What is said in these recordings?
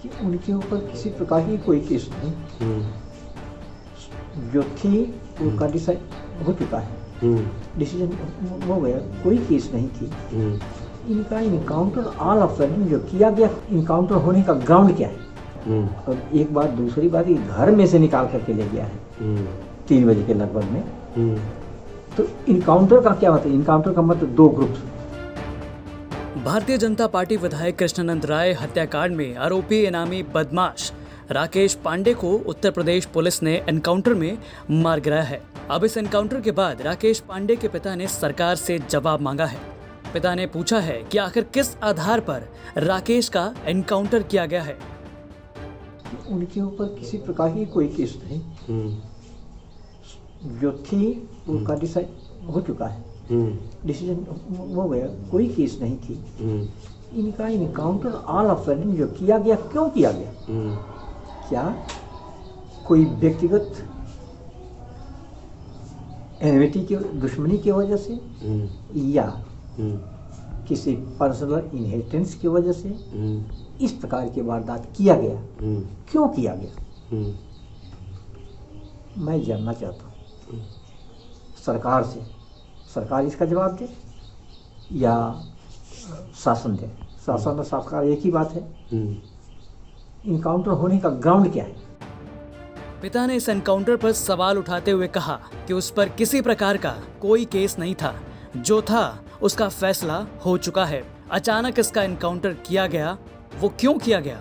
कि उनके ऊपर किसी प्रकार की कोई केस नहीं, जो थी उनका डिसाइड हो चुका है, डिसीजन हो गया, कोई केस नहीं थी। इनका इनकाउंटर ऑल ऑफ सडन जो किया गया, इनकाउंटर होने का ग्राउंड क्या है? और एक बात, दूसरी बात, ये घर में से निकाल करके ले गया है 3 बजे के लगभग में। तो इनकाउंटर का क्या मतलब? इनकाउंटर का मतलब 2 ग्रुप्स। भारतीय जनता पार्टी विधायक कृष्णानंद राय हत्याकांड में आरोपी इनामी बदमाश राकेश पांडे को उत्तर प्रदेश पुलिस ने एनकाउंटर में मार गिराया है। अब इस एनकाउंटर के बाद राकेश पांडे के पिता ने सरकार से जवाब मांगा है। पिता ने पूछा है कि आखिर किस आधार पर राकेश का एनकाउंटर किया गया है। उनके ऊपर किसी प्रकार की कोई केस नहीं, जो थी उनका डिसाइड हो चुका है, डिसीजन हो गया, कोई केस नहीं थी। इनका इनकाउंटर ऑल ऑफ सडन जो किया गया, क्यों किया गया? क्या कोई व्यक्तिगत एनिमिटी की, दुश्मनी की वजह से, या किसी पर्सनल इनहेरिटेंस की वजह से इस प्रकार की वारदात किया गया? क्यों किया गया? मैं जानना चाहता हूँ सरकार से। सरकार इसका जवाब दे या शासन दे। शासन और सरकार एक ही बात है। इनकाउंटर होने का ग्राउंड क्या है? पिता ने इस एनकाउंटर पर सवाल उठाते हुए कहा कि उस पर किसी प्रकार का कोई केस नहीं था, जो था उसका फैसला हो चुका है। अचानक इसका एनकाउंटर किया गया, वो क्यों किया गया?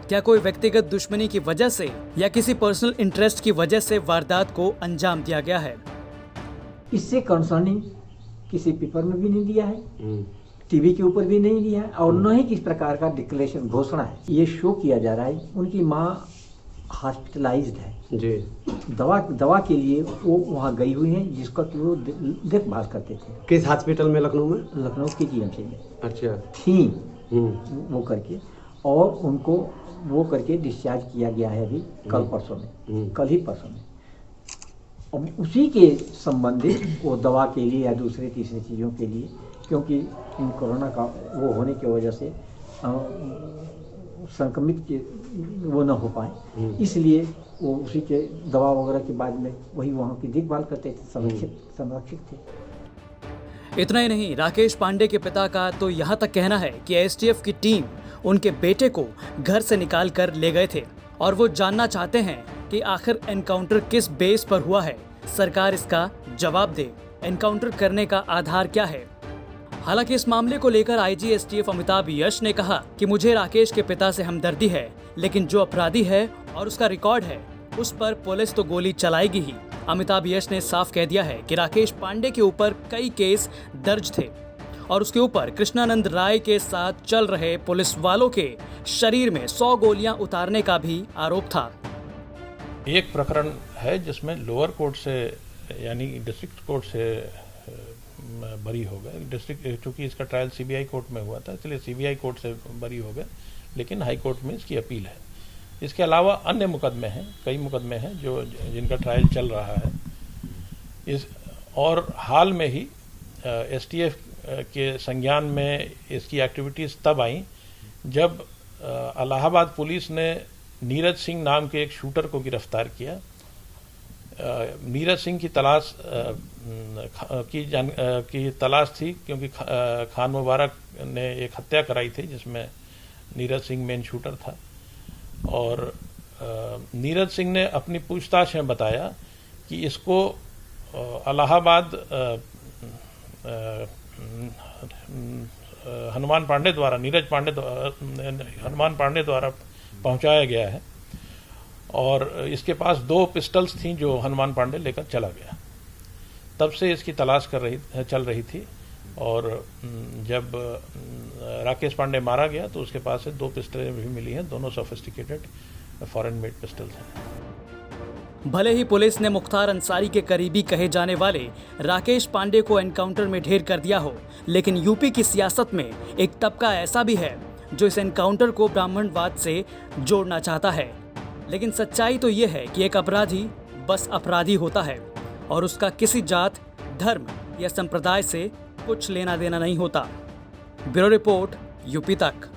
क्या कोई व्यक्तिगत दुश्मनी की वजह से या किसी पर्सनल इंटरेस्ट की वजह से वारदात को अंजाम दिया गया है? इससे कंसर्निंग किसी पेपर में भी नहीं दिया है, टीवी के ऊपर भी नहीं दिया है, और न ही किस प्रकार का डिक्लेरेशन, घोषणा है। ये शो किया जा रहा है उनकी माँ हॉस्पिटलाइज्ड है जी, दवा के लिए वो वहाँ गई हुई है, जिसका कि वो देखभाल करते थे। किस हॉस्पिटल में? लखनऊ में? लखनऊ की जीएमसी में। अच्छा। थी वो करके, और उनको वो करके डिस्चार्ज किया गया है अभी कल परसों में, कल ही परसों में। अब उसी के संबंधित वो दवा के लिए या दूसरे तीसरे चीज़ों के लिए, क्योंकि इन कोरोना का वो होने की वजह से संक्रमित के वो न हो पाए, इसलिए वो उसी के दवा वगैरह के बाद में वही वहाँ की देखभाल करते थे, संरक्षित थे। इतना ही नहीं, राकेश पांडे के पिता का तो यहाँ तक कहना है कि एसटीएफ की टीम उनके बेटे को घर से निकाल कर ले गए थे, और वो जानना चाहते हैं कि आखिर एनकाउंटर किस बेस पर हुआ है। सरकार इसका जवाब दे। एनकाउंटर करने का आधार क्या है? हालांकि इस मामले को लेकर आईजी एसटीएफ अमिताभ यश ने कहा कि मुझे राकेश के पिता से हमदर्दी है, लेकिन जो अपराधी है और उसका रिकॉर्ड है, उस पर पुलिस तो गोली चलाएगी ही। अमिताभ यश ने साफ कह दिया है कि राकेश पांडे के ऊपर कई केस दर्ज थे, और उसके ऊपर कृष्णानंद राय के साथ चल रहे पुलिस वालों के शरीर में 100 गोलियां उतारने का भी आरोप था। एक प्रकरण है जिसमें लोअर कोर्ट से, यानी डिस्ट्रिक्ट कोर्ट से बरी हो गए। डिस्ट्रिक्ट, चूंकि इसका ट्रायल सीबीआई कोर्ट में हुआ था, इसलिए सीबीआई कोर्ट से बरी हो गए, लेकिन हाई कोर्ट में इसकी अपील है। इसके अलावा अन्य मुकदमे हैं, कई मुकदमे हैं जिनका ट्रायल चल रहा है। और हाल में ही एसटीएफ के संज्ञान में इसकी एक्टिविटीज़ तब आई जब इलाहाबाद पुलिस ने नीरज सिंह नाम के एक शूटर को गिरफ्तार किया। नीरज सिंह की तलाश थी, क्योंकि खान मुबारक ने एक हत्या कराई थी जिसमें नीरज सिंह मेन शूटर था। और नीरज सिंह ने अपनी पूछताछ में बताया कि इसको इलाहाबाद हनुमान पांडे द्वारा, हनुमान पांडे द्वारा पहुंचाया गया है, और इसके पास 2 पिस्टल्स थीं जो हनुमान पांडे लेकर चला गया। तब से इसकी तलाश चल रही थी, और जब राकेश पांडे मारा गया तो उसके पास से 2 पिस्टलें भी मिली हैं, दोनों सोफिस्टिकेटेड फॉरेन मेड पिस्टल्स हैं। भले ही पुलिस ने मुख्तार अंसारी के करीबी कहे जाने वाले राकेश पांडे को एनकाउंटर में ढेर कर दिया हो, लेकिन यूपी की सियासत में एक तबका ऐसा भी है जो इस एनकाउंटर को ब्राह्मणवाद से जोड़ना चाहता है। लेकिन सच्चाई तो ये है कि एक अपराधी बस अपराधी होता है, और उसका किसी जात, धर्म या संप्रदाय से कुछ लेना देना नहीं होता। ब्यूरो रिपोर्ट, यूपी तक।